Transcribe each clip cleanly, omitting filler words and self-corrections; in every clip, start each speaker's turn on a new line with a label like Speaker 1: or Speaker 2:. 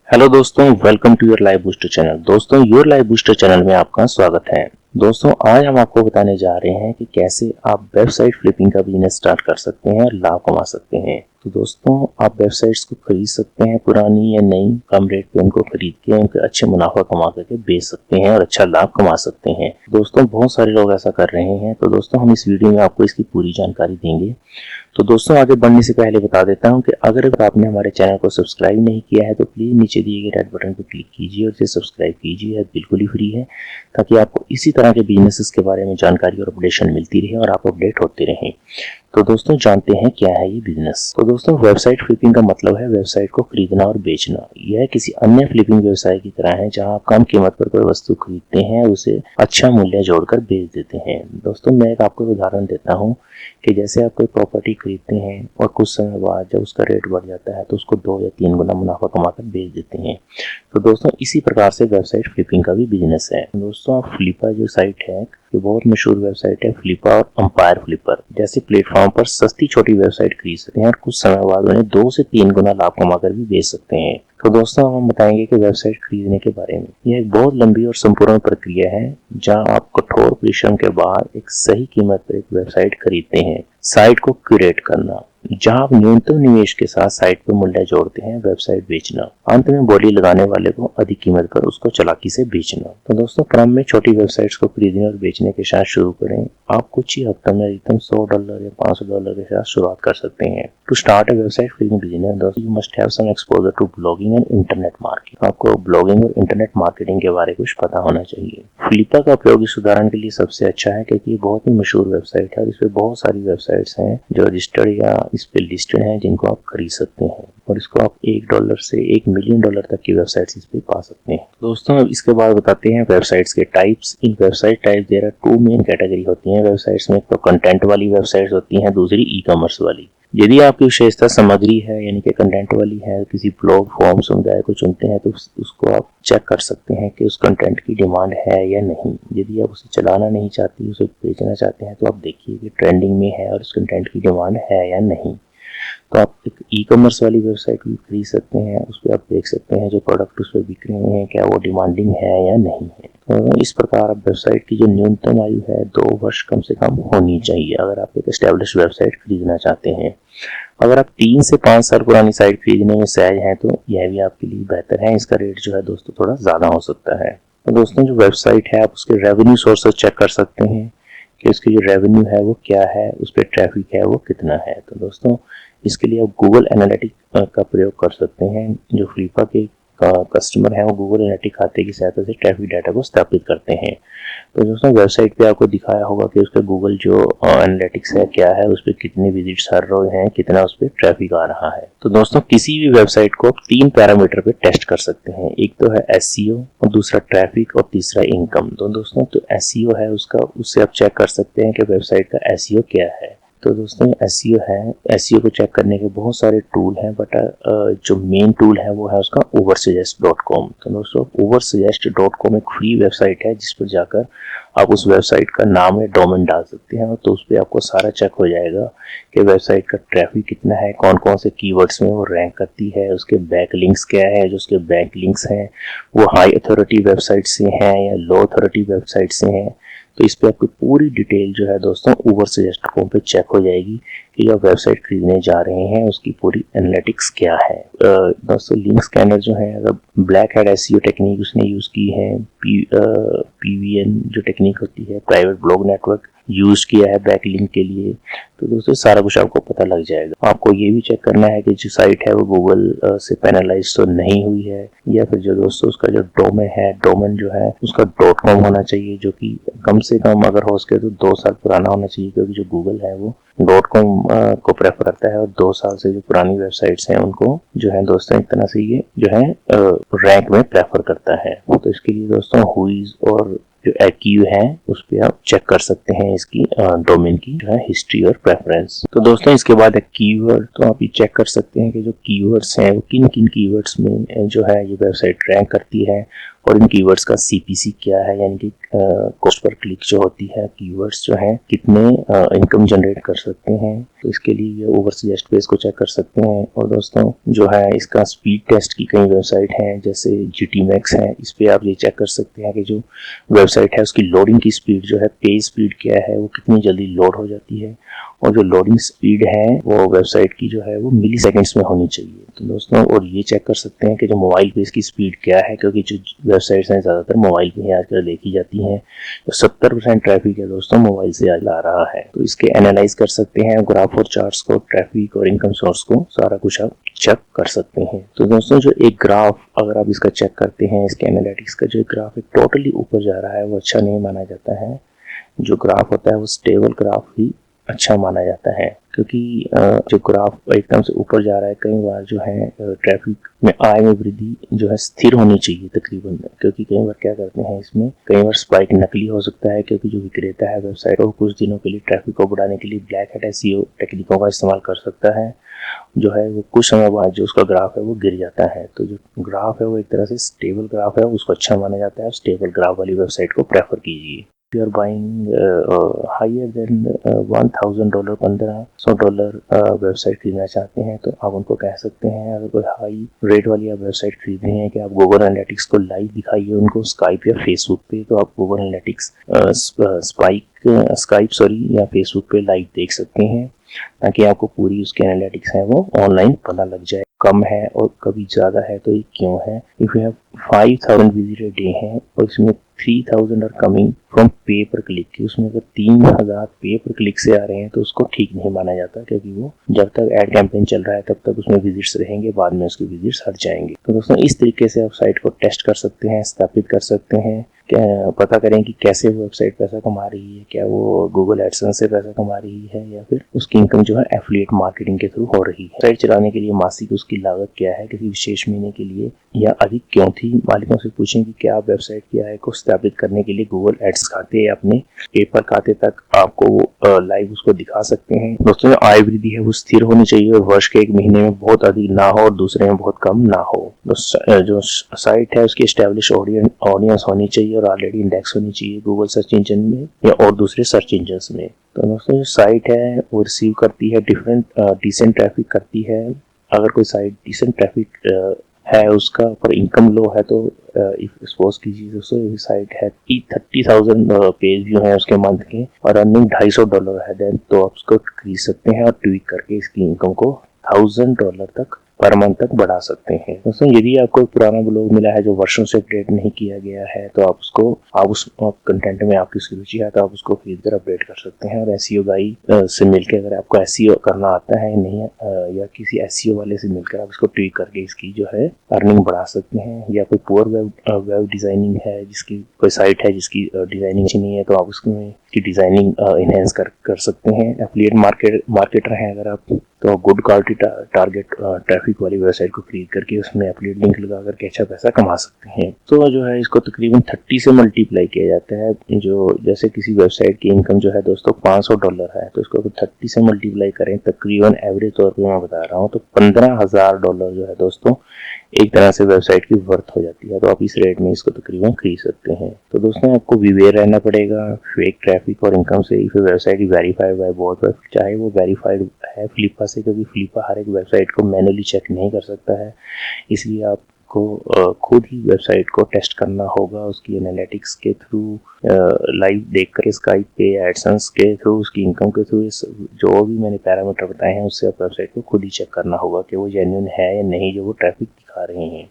Speaker 1: Hello दोस्तों, welcome to your live booster channel. दोस्तों, your live booster channel में आपका स्वागत है। दोस्तों, आज हम आपको बताने जा रहे हैं कि कैसे आप वेबसाइट फ्लिपिंग का बिजनेस स्टार्ट कर सकते हैं और लाभ कमा सकते हैं। तो दोस्तों, आप वेबसाइट्स को खरीद सकते हैं, पुरानी या नई, कम रेट पे उनको खरीद के उनके अच्छे मुनाफा कमा करके बेच सकते हैं और अच्छा लाभ कमा सकते हैं। दोस्तों, बहुत सारे लोग ऐसा कर रहे हैं। तो दोस्तों, हम इस वीडियो में आपको इसकी पूरी जानकारी देंगे। तो दोस्तों, आगे बढ़ने से पहले बता देता हूं कि अगर आपने हमारे चैनल को सब्सक्राइब नहीं किया है तो प्लीज़ नीचे दिए गए रेड बटन पर क्लिक कीजिए और इसे सब्सक्राइब कीजिए। बिल्कुल ही फ्री है, ताकि आपको इसी तरह के बिजनेसेस के बारे में जानकारी और अपडेशन मिलती रहे और आप अपडेट होते रहें। तो दोस्तों, जानते हैं क्या है ये बिजनेस। तो दोस्तों, वेबसाइट फ्लिपिंग का मतलब है वेबसाइट को खरीदना और बेचना। यह किसी अन्य फ्लिपिंग व्यवसाय की तरह है जहां आप कम कीमत पर कोई वस्तु खरीदते हैं और उसे अच्छा मूल्य जोड़कर बेच देते हैं। दोस्तों, मैं एक आपको उदाहरण देता हूं कि जैसे आप कोई प्रॉपर्टी खरीदते हैं और कुछ समय बाद जब उसका रेट बढ़ जाता है तो उसको 2 या 3 गुना मुनाफा कमाकर बेच देते हैं। तो दोस्तों, इसी प्रकार से वेबसाइट फ्लिपिंग का भी बिजनेस है। दोस्तों, फ्लिपा जो साइट है, ये बहुत मशहूर वेबसाइट है। फ्लिपा और एम्पायर फ्लिपर जैसे प्लेटफॉर्म पर सस्ती छोटी वेबसाइट खरीद सकते हैं और कुछ समय बाद उन्हें 2 से 3 गुना लाभ कमाकर भी बेच सकते हैं। तो दोस्तों, हम बताएंगे कि वेबसाइट खरीदने के बारे में। यह एक बहुत लंबी और संपूर्ण प्रक्रिया है जहां आप कठोर परिश्रम के बाद एक सही कीमत पर एक वेबसाइट खरीदते हैं। साइट को क्यूरेट करना, जहां आप न्यूनतम निवेश के साथ साइट पर मूल्य जोड़ते हैं। वेबसाइट बेचना, अंत में बोली लगाने वाले को अधिक कीमत पर उसको चालाकी से बेचना। तो दोस्तों, क्रम में छोटी वेबसाइट्स को खरीदने और बेचने के साथ शुरू करें। आप कुछ ही हफ्तों में अधिकतम $100 या $500 के साथ शुरुआत कर सकते हैं। To start a website flipping business, दोस्तों, you must have some exposure to blogging and internet marketing. आपको ब्लॉगिंग और इंटरनेट मार्केटिंग के बारे में कुछ पता होना चाहिए। फ्लिपा का उपयोग इस उदाहरण के लिए सबसे अच्छा है क्योंकि ये बहुत ही मशहूर वेबसाइट है और इस पे बहुत सारी वेबसाइट्स हैं जो रजिस्टर्ड या इस पे लिस्टेड हैं, जिनको आप खरीद सकते हैं और इसको आप $1 से $1 मिलियन तक की वेबसाइट्स इस पे पा सकते हैं। दोस्तों, अब इसके बाद बताते हैं वेबसाइट्स के types. In website types there are 2 main category होती हैं वेबसाइट्स में। तो कंटेंट वाली वेबसाइट्स होती हैं, दूसरी ई कॉमर्स वाली। यदि आपकी विशेषता सामग्री है, यानी कि कंटेंट वाली है, किसी ब्लॉग फॉर्म समुदाय को चुनते हैं, तो उसको आप चेक कर सकते हैं कि उस कंटेंट की डिमांड है या नहीं। यदि आप उसे चलाना नहीं चाहते, उसे बेचना चाहते हैं, तो आप देखिए कि ट्रेंडिंग में है और उस कंटेंट की डिमांड है या नहीं। तो आप एक ई कॉमर्स वाली वेबसाइट भी खरीद सकते हैं। उस पर आप देख सकते हैं जो प्रोडक्ट उस पर बिक रहे हैं क्या वो डिमांडिंग है या नहीं है। तो इस प्रकार आप वेबसाइट की जो न्यूनतम आयु है 2 वर्ष कम से कम होनी चाहिए अगर आप एक एस्टेब्लिश वेबसाइट खरीदना चाहते हैं। अगर आप 3 से 5 साल पुरानी साइट खरीदने में सहज हैं तो यह भी आपके लिए बेहतर है। इसका रेट जो है दोस्तों थोड़ा ज़्यादा हो सकता है। तो दोस्तों, जो वेबसाइट है आप उसके रेवेन्यू सोर्सेज चेक कर सकते हैं कि उसकी जो रेवेन्यू है वो क्या है, उस पर ट्रैफिक है वो कितना है। तो दोस्तों, इसके लिए आप गूगल एनालिटिक्स का प्रयोग कर सकते हैं। जो फ्लिपा के कस्टमर हैं वो गूगल एनालिटिक्स खाते की सहायता से ट्रैफिक डाटा को स्थापित करते हैं। तो दोस्तों, वेबसाइट पे आपको दिखाया होगा कि उसका गूगल जो एनालिटिक्स है क्या है, उस पर कितने विजिट्स हर रोज हैं, कितना उस पर ट्रैफिक आ रहा है। तो दोस्तों, किसी भी वेबसाइट को आप 3 पैरामीटर पे टेस्ट कर सकते हैं। एक तो है एसईओ और दूसरा ट्रैफिक और तीसरा इनकम। तो दोस्तों, तो एसईओ है उसका, उससे आप चेक कर सकते हैं कि वेबसाइट का एसईओ क्या है। तो दोस्तों, एसईओ है, एसईओ को चेक करने के बहुत सारे टूल हैं, बट जो मेन टूल है वो है उसका oversuggest.com। तो दोस्तों, oversuggest.com एक फ्री वेबसाइट है जिस पर जाकर आप उस वेबसाइट का नाम या डोमेन डाल सकते हैं। तो उस पर आपको सारा चेक हो जाएगा कि वेबसाइट का ट्रैफिक कितना है, कौन कौन से कीवर्ड्स में वो रैंक करती है, उसके बैक लिंक्स क्या है, जो उसके बैक लिंक्स हैं वो हाई अथॉरिटी वेबसाइट से हैं या लो अथॉरिटी वेबसाइट से हैं। तो इस पे आपकी पूरी डिटेल जो है दोस्तों oversuggest.com पे चेक हो जाएगी कि जो वेबसाइट खरीदने जा रहे हैं उसकी पूरी एनालिटिक्स क्या है। दोस्तों, लिंक स्कैनर जो है, अगर ब्लैक हैट एसईओ टेक्निक उसने यूज़ की है, पीवीएन जो टेक्निक होती है, प्राइवेट ब्लॉग नेटवर्क यूज किया है बैक लिंक के लिए। तो दोस्तों, सारा कुछ आपको पता लग जाएगा। आपको ये भी चेक करना है कि जो साइट है वो गूगल से पेनलाइज तो नहीं हुई है, या फिर जो दोस्तों उसका जो डोमेन जो है उसका .com होना चाहिए, जो कि कम से कम अगर हो सके तो 2 साल पुराना होना चाहिए, क्योंकि जो गूगल है वो .com को प्रेफर करता है और 2 साल से जो पुरानी वेबसाइट्स हैं उनको जो है दोस्तों एक तरह से ये जो है रैंक में प्रेफर करता है। तो इसके लिए दोस्तों हुईज और जो एक्यू है उस पर आप चेक कर सकते हैं इसकी डोमेन की जो है हिस्ट्री और प्रेफरेंस। तो दोस्तों, इसके बाद एक कीवर्ड, तो आप ये चेक कर सकते हैं कि जो कीवर्ड्स हैं वो किन किन कीवर्ड्स में जो है ये वेबसाइट रैंक करती है और इन कीवर्ड्स का CPC क्या है, यानी कि कॉस्ट पर क्लिक जो होती है, कीवर्ड्स जो हैं कितने इनकम जनरेट कर सकते हैं। तो इसके लिए ये ओवर सजेस्ट पेज को चेक कर सकते हैं। और दोस्तों जो है इसका स्पीड टेस्ट की कई वेबसाइट हैं, जैसे GTMax है, इस पे आप ये चेक कर सकते हैं कि जो वेबसाइट है उसकी लोडिंग की स्पीड जो है, पेज स्पीड क्या है, वो कितनी जल्दी लोड हो जाती है। और जो लोडिंग स्पीड है वो वेबसाइट की जो है वो मिली सेकेंड्स में होनी चाहिए। तो दोस्तों और ये चेक कर सकते हैं कि जो मोबाइल पे इसकी स्पीड क्या है, क्योंकि जो वेबसाइट्स हैं ज़्यादातर मोबाइल पे ही आजकल देखी जाती हैं। तो 70% ट्रैफिक है दोस्तों मोबाइल से आज आ रहा है। तो इसके एनालाइज कर सकते हैं, ग्राफ और चार्ट्स को, ट्रैफिक और इनकम सोर्स को, सारा कुछ आप चेक कर सकते हैं। तो दोस्तों जो एक ग्राफ अगर आप इसका चेक करते हैं, इसके एनालिटिक्स का जो ग्राफ है टोटली ऊपर जा रहा है, वो अच्छा नहीं माना जाता है। जो ग्राफ होता है वो स्टेबल ग्राफ ही अच्छा माना जाता है, क्योंकि जो ग्राफ एकदम से ऊपर जा रहा है, कई बार जो है ट्रैफिक में आय में वृद्धि जो है स्थिर होनी चाहिए तकरीबन। क्योंकि कई बार क्या करते हैं इसमें, कई बार स्पाइक नकली हो सकता है, क्योंकि जो विक्रेता है वेबसाइट वो कुछ दिनों के लिए ट्रैफिक को बढ़ाने के लिए ब्लैक हैट SEO टेक्निकों का इस्तेमाल कर सकता है, जो है वो कुछ समय बाद जो उसका ग्राफ है वो गिर जाता है। तो जो ग्राफ है वो एक तरह से स्टेबल ग्राफ है, उसको अच्छा माना जाता है। स्टेबल ग्राफ वाली वेबसाइट को प्रेफर कीजिए। You are buying higher than $1,000, $1,500 website खरीदना चाहते हैं तो आप उनको कह सकते हैं, अगर कोई हाई रेट वाली आप वेबसाइट खरीद रहे हैं कि आप गूगल एनालिटिक्स को लाइव दिखाइए उनको स्काइप या फेसबुक पे, तो आप गूगल एनालिटिक्स स्काइप या फेसबुक पे लाइव देख सकते हैं, ताकि आपको पूरी उसके एनालिटिक्स है वो ऑनलाइन पता लग जाए। कम है और कभी ज़्यादा है तो ये क्यों है। If you have 5,000 visit a day हैं और इसमें 3,000 आर कमिंग फ्रॉम पे पर क्लिक, कि उसमें अगर 3,000 पे पर क्लिक से आ रहे हैं तो उसको ठीक नहीं माना जाता, क्योंकि वो जब तक एड कैंपेन चल रहा है तब तक उसमें विजिट्स रहेंगे, बाद में उसके विजिट्स हट जाएंगे। तो दोस्तों इस तरीके से आप साइट को टेस्ट कर सकते हैं, स्थापित कर सकते हैं, पता करें कि कैसे वो वेबसाइट पैसा कमा रही है, क्या वो गूगल एडसेंस से पैसा कमा रही है या फिर उसकी इनकम जो है एफिलिएट मार्केटिंग के थ्रू हो रही है। साइट चलाने के लिए मासिक उसकी लागत क्या है किसी विशेष महीने के लिए या अधिक क्यों थी। मालिकों से पूछें कि क्या आप वेबसाइट की आय को स्थापित करने के लिए गूगल एड्स खाते या अपने पेपर खाते तक आपको लाइव उसको दिखा सकते हैं। दोस्तों जो आय वृद्धि है वो स्थिर होनी चाहिए और वर्ष के एक महीने में बहुत अधिक ना हो और दूसरे में बहुत कम ना हो। जो साइट है उसकी एस्टेब्लिश ऑडियंस होनी चाहिए और ऑलरेडी इंडेक्स होनी चाहिए गूगल सर्च इंजन में या और दूसरे सर्च इंजन में। तो दोस्तों जो साइट है वो रिसीव करती है डिसेंट ट्रैफिक करती है। अगर कोई साइट डिसेंट ट्रैफिक है उसका पर इनकम लो है तो सपोज कीजिए दोस्तों ये साइट है 30,000 पेज व्यू है उसके मंथ के और अर्निंग $250 है, देन तो आप उसको खरीद सकते हैं और ट्वीक करके इसकी इनकम को $1,000 तक पर मंथ तक बढ़ा सकते हैं। दोस्तों यदि आपको एक पुराना ब्लॉग मिला है जो वर्षों से अपडेट नहीं किया गया है तो आप उस कंटेंट में आपकी रुचि है तो आप उसको खरीद कर अपडेट कर सकते हैं। और SEO गाइड से मिलकर अगर आपको SEO करना आता है नहीं या किसी SEO वाले से मिलकर आप इसको ट्वीक करके इसकी जो है अर्निंग बढ़ा सकते हैं। या कोई पुअर वेब डिजाइनिंग है, जिसकी कोई साइट है जिसकी डिजाइनिंग अच्छी नहीं है तो आप उसमें की डिजाइनिंग इनहेंस कर सकते हैं। एफिलिएट मार्केटर हैं अगर आप तो गुड क्वालिटी टारगेट ट्रैफिक वाली वेबसाइट को खरीद करके उसमें एफिलिएट लिंक लगा करके अच्छा पैसा कमा सकते हैं। तो जो है इसको तकरीबन 30 से मल्टीप्लाई किया जाता है। जो जैसे किसी वेबसाइट की इनकम जो है दोस्तों $500 है तो इसको 30 से मल्टीप्लाई करें, तकरीबन एवरेज तौर पे मैं बता रहा हूँ तो $15,000 जो है दोस्तों एक तरह से वेबसाइट की वर्थ हो जाती है। तो आप इस रेट में इसको तकरीबन खरीद सकते हैं। तो दोस्तों आपको विवेयर रहना पड़ेगा फेक ट्रैफिक और इनकम से। If website verified by both, चाहे वो वेरीफाइड है फ्लिपा से, क्योंकि फ्लिपा हर एक वेबसाइट को मैनुअली चेक नहीं कर सकता है, इसलिए आपको खुद ही वेबसाइट को टेस्ट करना होगा उसकी एनालिटिक्स के थ्रू, लाइव देख कर स्काइप पे एडसेंस के थ्रू, उसकी इनकम के थ्रू, जो भी मैंने पैरामीटर बताए हैं उससे आप वेबसाइट को खुद ही चेक करना होगा कि वो जेन्युइन है या नहीं जो वो ट्रैफिक दिखा रहे हैं।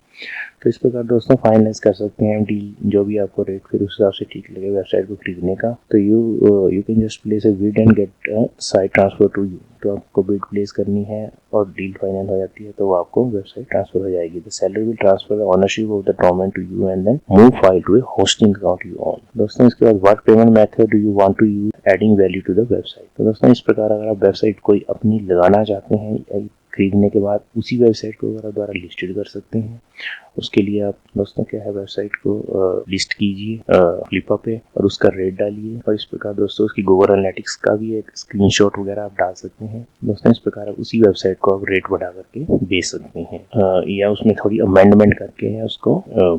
Speaker 1: तो इस प्रकार दोस्तों फाइनलाइज कर सकते हैं डील, जो भी आपको रेट फिर उस हिसाब से ठीक लगे वेबसाइट को खरीदने का। तो you can just place a bid and get site transfer to you. तो आपको बिड प्लेस करनी है और डील फाइनल हो जाती है तो आपको वेबसाइट ट्रांसफर हो जाएगी। The seller will transfer the ownership of the domain to you and then move file to a hosting account you own. दोस्तों इसके बाद what payment method do you want to use adding value to the website. तो दोस्तों इस प्रकार अगर आप website कोई अपनी लगाना चाहते हैं खरीदने के बाद उसी वेबसाइट को द्वारा लिस्टेड कर सकते हैं उसके लिए आप दोस्तों क्या है, वेबसाइट को लिस्ट कीजिए फ्लिपा पे और उसका रेट डालिए। और इस प्रकार दोस्तों उसकी गूगल एनालिटिक्स का भी एक स्क्रीनशॉट वगैरह आप डाल सकते हैं। दोस्तों इस प्रकार आप उसी वेबसाइट को आप रेट बढ़ा करके बेच सकते हैं, या उसमें थोड़ी अमेंडमेंट करके उसको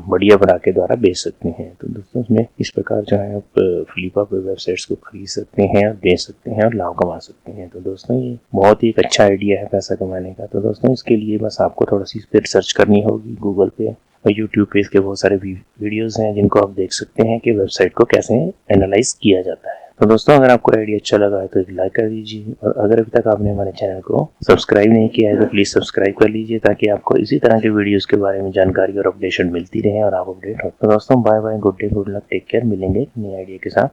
Speaker 1: बढ़िया बना के द्वारा बेच सकते हैं। तो दोस्तों इसमें इस प्रकार जो है आप फ्लिपा पे वेबसाइट्स को खरीद सकते हैं और बेच सकते हैं और लाभ कमा सकते हैं। तो दोस्तों ये बहुत ही एक अच्छा आइडिया है पैसा कमाने का। तो दोस्तों इसके लिए बस आपको थोड़ा सी रिसर्च करनी होगी गूगल पे और यूट्यूब पे इसके बहुत सारे वीडियोस हैं जिनको आप देख सकते हैं कि वेबसाइट को कैसे एनालाइज किया जाता है। तो दोस्तों अगर आपको आइडिया अच्छा लगा है तो एक लाइक कर दीजिए और अगर अभी तक आपने हमारे चैनल को सब्सक्राइब नहीं किया है तो प्लीज सब्सक्राइब कर लीजिए ताकि आपको इसी तरह के वीडियोस के बारे में जानकारी और अपडेशन मिलती रहे और आप अपडेट हो। तो दोस्तों bye bye, good day, good luck, take care. मिलेंगे नए आइडिया के साथ।